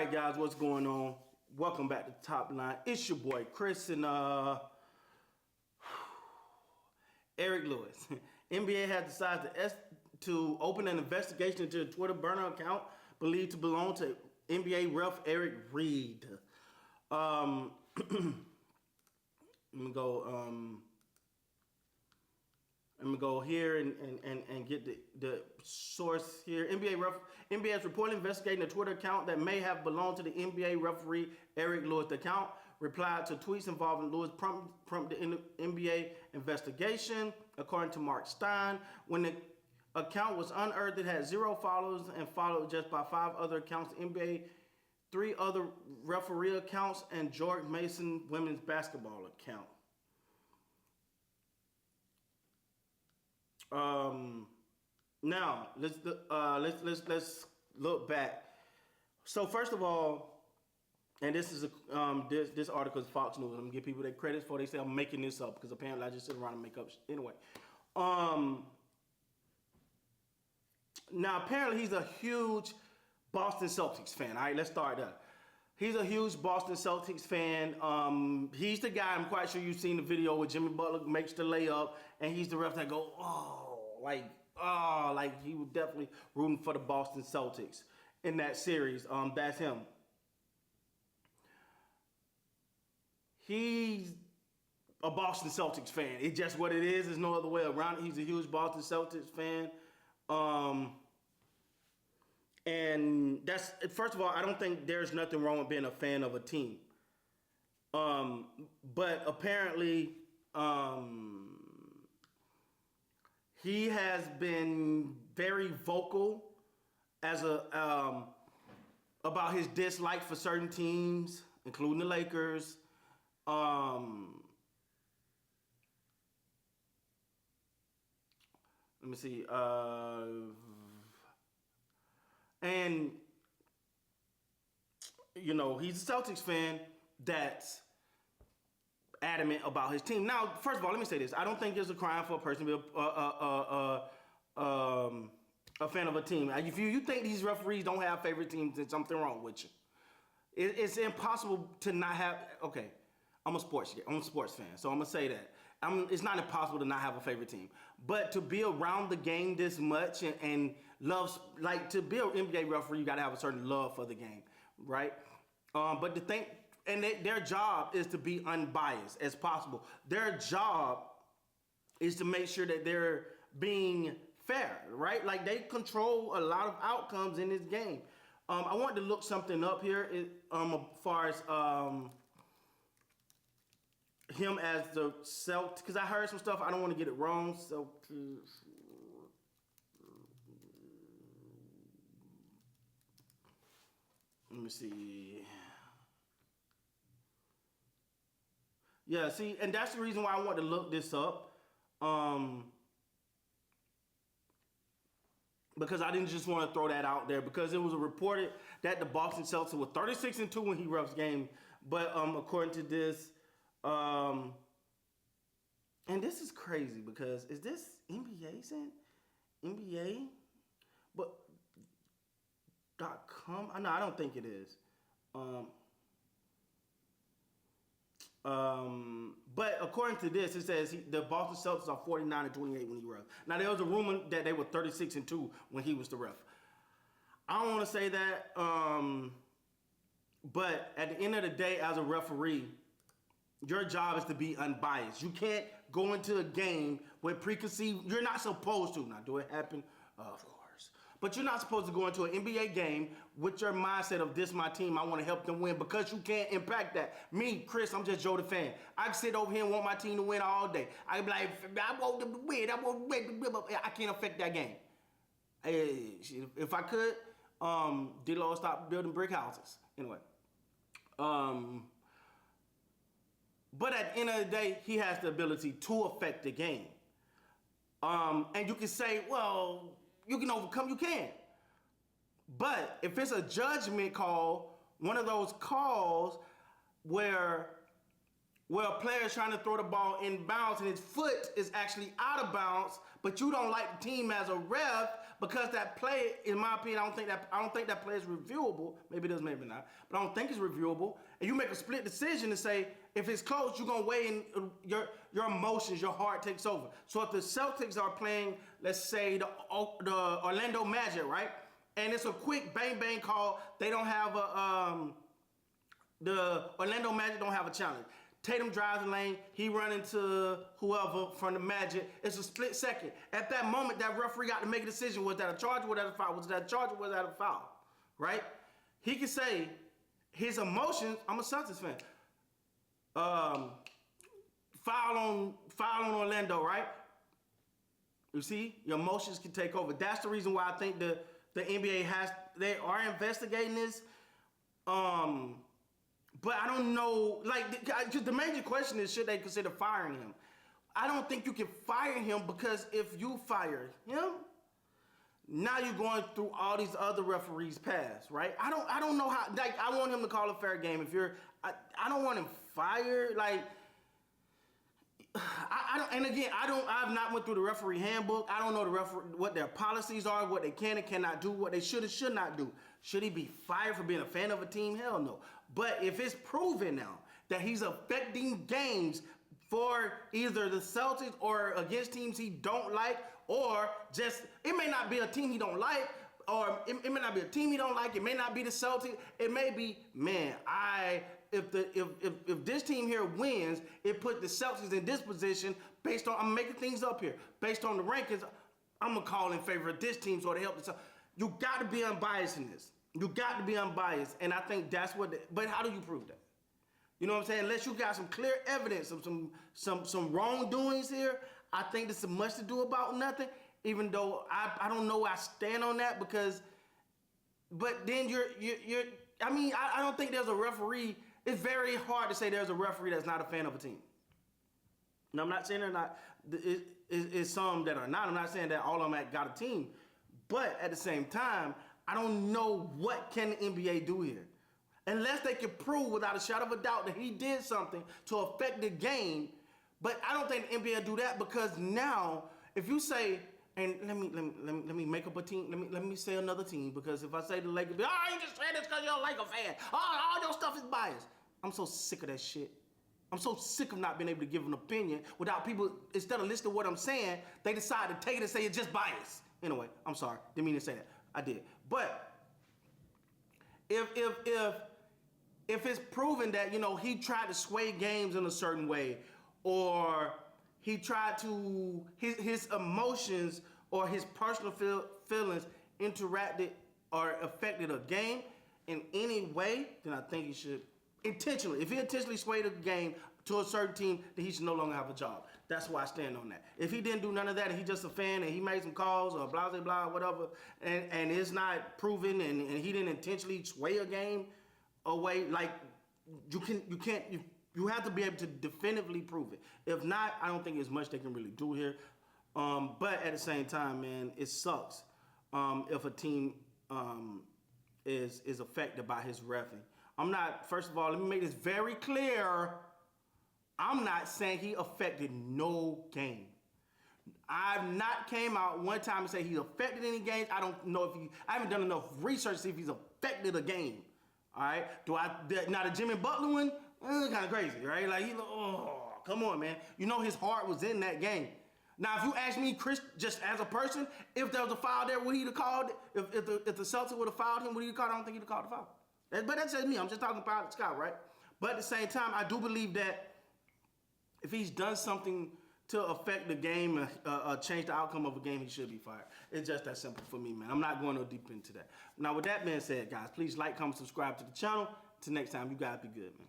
Alright guys, what's going on? Welcome back to Top Line. It's your boy Chris and Eric Lewis. NBA has decided to open an investigation into a Twitter burner account believed to belong to NBA ref Eric Reed. Let me go here and get the source here. NBA is reportedly investigating a Twitter account that may have belonged to the NBA referee Eric Lewis. The account replied to tweets involving Lewis prompted the NBA investigation, according to Mark Stein. When the account was unearthed, it had 0 followers and followed just by 5 other accounts. The NBA, 3 other referee accounts, and George Mason women's basketball account. Now let's look back. So first of all, and this is this article is Fox News. I'm gonna give people their credits for. They say I'm making this up because apparently I just sit around and make up anyway. Now apparently he's a huge Boston Celtics fan. All right, let's start there. He's a huge Boston Celtics fan. He's the guy, I'm quite sure you've seen the video where Jimmy Butler makes the layup and he's the ref that go, like he was definitely rooting for the Boston Celtics in that series. That's him. He's a Boston Celtics fan. It's just what it is. There's no other way around it. He's a huge Boston Celtics fan. And that's, first of all, I don't think there's nothing wrong with being a fan of a team. But apparently, he has been very vocal as about his dislike for certain teams, including the Lakers. Let me see. And, you know, he's a Celtics fan that's adamant about his team. Now, first of all, let me say this. I don't think it's a crime for a person to be a fan of a team. If you think these referees don't have favorite teams, then something wrong with you. It's impossible to not have, okay, I'm a sports fan, so I'm going to say that. It's not impossible to not have a favorite team. But to be around the game this much and love, like to be an NBA referee, you got to have a certain love for the game, right? But the thing, and their job is to be unbiased as possible. Their job is to make sure that they're being fair, right? Like they control a lot of outcomes in this game. I wanted to look something up here as far as him as the Celtics, because I heard some stuff, I don't want to get it wrong. So let me see. Yeah, see, and that's the reason why I wanted to look this up. Because I didn't just want to throw that out there, because it was reported that the Boston Celtics were 36-2 when he refs game. But according to this, and this is crazy because is this NBA saying NBA? But .com? No, I don't think it is. But according to this, it says the Boston Celtics are 49-28 when he ref. Now there was a rumor that they were 36-2 when he was the ref. I don't want to say that, but at the end of the day, as a referee, your job is to be unbiased. You can't go into a game with preconceived. You're not supposed to. Now, do it happen? Of course. But you're not supposed to go into an NBA game with your mindset of this my team, I want to help them win, because you can't impact that. Me, Chris, I'm just Joe the fan. I can sit over here and want my team to win all day. I can be like, I want them to win. I want them to win. I can't affect that game. If I could, D-Lo stop building brick houses. Anyway. But at the end of the day, he has the ability to affect the game. And you can say, well, you can overcome, you can. But if it's a judgment call, one of those calls where a player is trying to throw the ball in bounds and his foot is actually out of bounds, but you don't like the team as a ref because that play, in my opinion, I don't think that play is reviewable. Maybe it is, maybe not, but I don't think it's reviewable. And you make a split decision to say if it's close, you're gonna weigh in your emotions, your heart takes over. So if the Celtics are playing, let's say the Orlando Magic, right, and it's a quick bang bang call, they don't have the Orlando Magic don't have a challenge. Tatum drives the lane, he run into whoever from the Magic. It's a split second. At that moment, that referee got to make a decision. Was that a charge or was that a foul? Was that a charge or was that a foul? Right? He can say his emotions, I'm a Celtics fan. Foul on Orlando, right? You see? Your emotions can take over. That's the reason why I think the NBA they are investigating this. But I don't know, because the major question is, should they consider firing him? I don't think you can fire him, because if you fire him, now you're going through all these other referees' past, right? I don't know how. I want him to call a fair game. I don't want him fired. I don't. And again, I've not went through the referee handbook. I don't know what their policies are, what they can and cannot do, what they should and should not do. Should he be fired for being a fan of a team? Hell no. But if it's proven now that he's affecting games for either the Celtics or against teams he don't like, or just, it may not be a team he don't like, or it may not be a team he don't like, it may not be the Celtics, it may be, man, if this team here wins, it put the Celtics in this position based on, I'm making things up here, based on the rankings, I'm gonna call in favor of this team so to help the Celtics. You got to be unbiased in this. You got to be unbiased, and I think that's but how do you prove that? You know what I'm saying? Unless you got some clear evidence of some wrongdoings here, I think there's much to do about nothing, even though I don't know where I stand on that, but then I don't think there's a referee. It's very hard to say there's a referee that's not a fan of a team. Now, I'm not saying they're not, it's some that are not. I'm not saying that all of them got a team, but at the same time, I don't know what can the NBA do here. Unless they can prove without a shadow of a doubt that he did something to affect the game. But I don't think the NBA will do that, because now, if you say, and let me make up a team, let me say another team, because if I say the Lakers, you just saying this because you're a Lakers fan. All your stuff is biased. I'm so sick of that shit. I'm so sick of not being able to give an opinion without people, instead of listening to what I'm saying, they decide to take it and say it's just bias. Anyway, I'm sorry, didn't mean to say that. I did. But if it's proven that, he tried to sway games in a certain way, or he tried to, his emotions or his personal feelings interacted or affected a game in any way, then I think he should intentionally, if he intentionally swayed a game to a certain team, then he should no longer have a job. That's why I stand on that. If he didn't do none of that and he's just a fan and he made some calls or blah, blah, blah, whatever, and it's not proven and he didn't intentionally sway a game away, you have to be able to definitively prove it. If not, I don't think there's much they can really do here. But at the same time, man, it sucks if a team is affected by his reffing. First of all, let me make this very clear. I'm not saying he affected no game. I've not came out one time and say he affected any games. I don't know I haven't done enough research to see if he's affected a game. All right? Now the Jimmy Butler one, kind of crazy, right? Come on, man. His heart was in that game. Now, if you ask me, Chris, just as a person, if there was a foul there, would he have called it? If the Celtics would have fouled him, would he have called it? I don't think he'd have called the foul. But that's just me. I'm just talking about Scott, right? But at the same time, I do believe that if he's done something to affect the game, change the outcome of a game, he should be fired. It's just that simple for me, man. I'm not going no deep into that. Now, with that being said, guys, please like, comment, subscribe to the channel. Till next time, you guys be good, man.